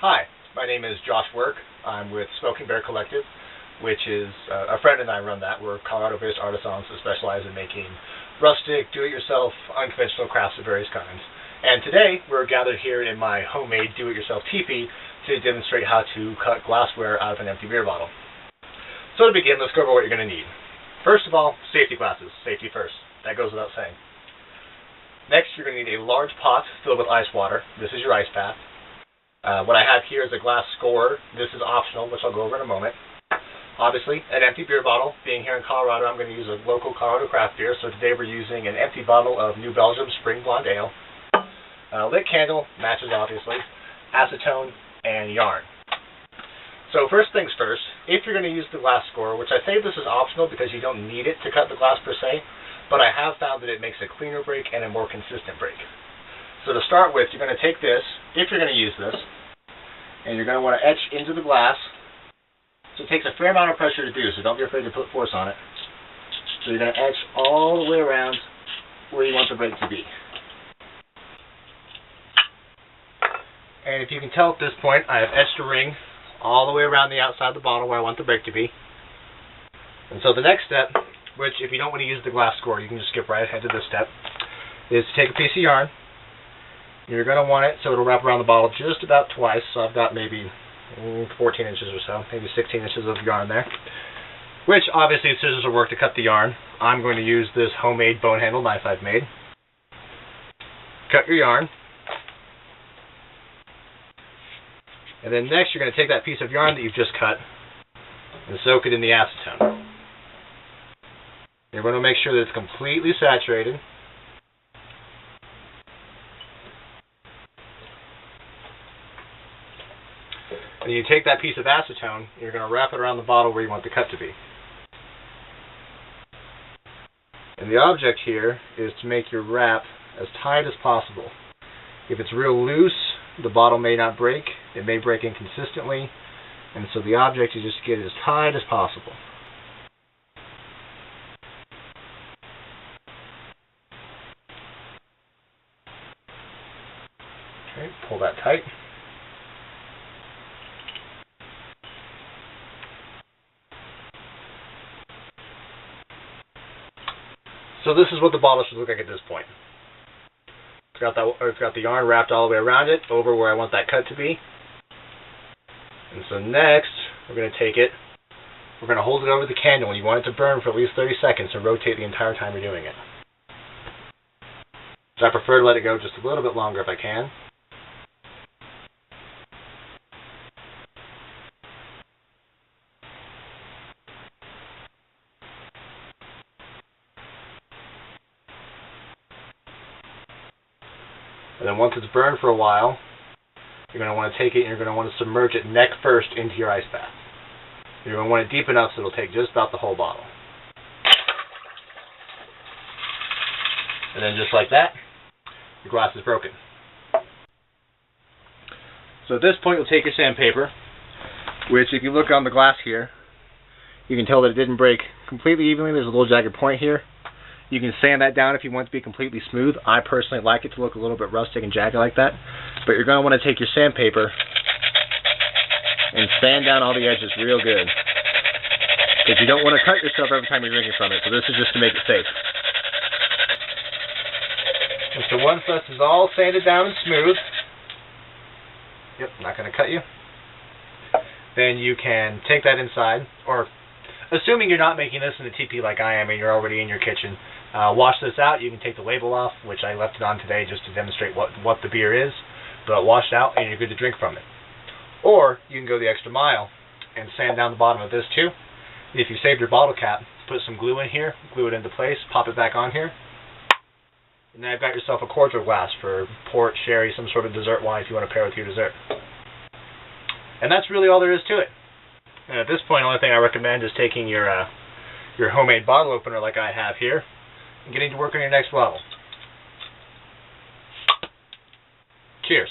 Hi, my name is Josh Work. I'm with Smoking Bear Collective, which is a friend and I run that. We're Colorado-based artisans that specialize in making rustic, do-it-yourself, unconventional crafts of various kinds. And today we're gathered here in my homemade do-it-yourself teepee to demonstrate how to cut glassware out of an empty beer bottle. So to begin, let's go over what you're going to need. First of all, safety glasses. Safety first. That goes without saying. Next, you're going to need a large pot filled with ice water. This is your ice bath. What I have here is a glass scorer. This is optional, which I'll go over in a moment. Obviously, an empty beer bottle. Being here in Colorado, I'm going to use a local Colorado craft beer, so today we're using an empty bottle of New Belgium Spring Blonde Ale. Lit candle, matches obviously, acetone, and yarn. So first things first, if you're going to use the glass scorer, which I say this is optional because you don't need it to cut the glass per se, but I have found that it makes a cleaner break and a more consistent break. So to start with, you're going to take this, if you're going to use this, and you're going to want to etch into the glass. So it takes a fair amount of pressure to do, so don't be afraid to put force on it. So you're going to etch all the way around where you want the break to be. And if you can tell at this point, I have etched a ring all the way around the outside of the bottle where I want the break to be. And so the next step, which if you don't want to use the glass score, you can just skip right ahead to this step, is to take a piece of yarn. You're going to want it so it'll wrap around the bottle just about twice. So I've got maybe 14 inches or so, maybe 16 inches of yarn there. Which obviously scissors will work to cut the yarn. I'm going to use this homemade bone handle knife I've made. Cut your yarn. And then next you're going to take that piece of yarn that you've just cut and soak it in the acetone. You're going to make sure that it's completely saturated. And you take that piece of acetone, you're going to wrap it around the bottle where you want the cut to be. And the object here is to make your wrap as tight as possible. If it's real loose, the bottle may not break. It may break inconsistently. And so the object is just to get it as tight as possible. Okay, pull that tight. So this is what the bottle should look like at this point. It's got the yarn wrapped all the way around it, over where I want that cut to be. And so next, we're going to take it, we're going to hold it over the candle, and you want it to burn for at least 30 seconds and rotate the entire time you're doing it. So I prefer to let it go just a little bit longer if I can. And then once it's burned for a while, you're going to want to take it and you're going to want to submerge it neck first into your ice bath. You're going to want it deep enough so it'll take just about the whole bottle. And then just like that, your glass is broken. So at this point you'll take your sandpaper, which if you look on the glass here, you can tell that it didn't break completely evenly. There's a little jagged point here. You can sand that down if you want it to be completely smooth. I personally like it to look a little bit rustic and jagged like that. But you're going to want to take your sandpaper and sand down all the edges real good. Because you don't want to cut yourself every time you're drinking from it. So this is just to make it safe. And so once this is all sanded down and smooth, yep, not going to cut you, then you can take that inside, or assuming you're not making this in a teepee like I am and you're already in your kitchen, wash this out. You can take the label off, which I left it on today just to demonstrate what the beer is, but wash it out and you're good to drink from it. Or you can go the extra mile and sand down the bottom of this too. If you saved your bottle cap, put some glue in here, glue it into place, pop it back on here, and now you've got yourself a cordial glass for port, sherry, some sort of dessert wine if you want to pair with your dessert. And that's really all there is to it. And at this point, the only thing I recommend is taking your homemade bottle opener like I have here and getting to work on your next bottle. Cheers.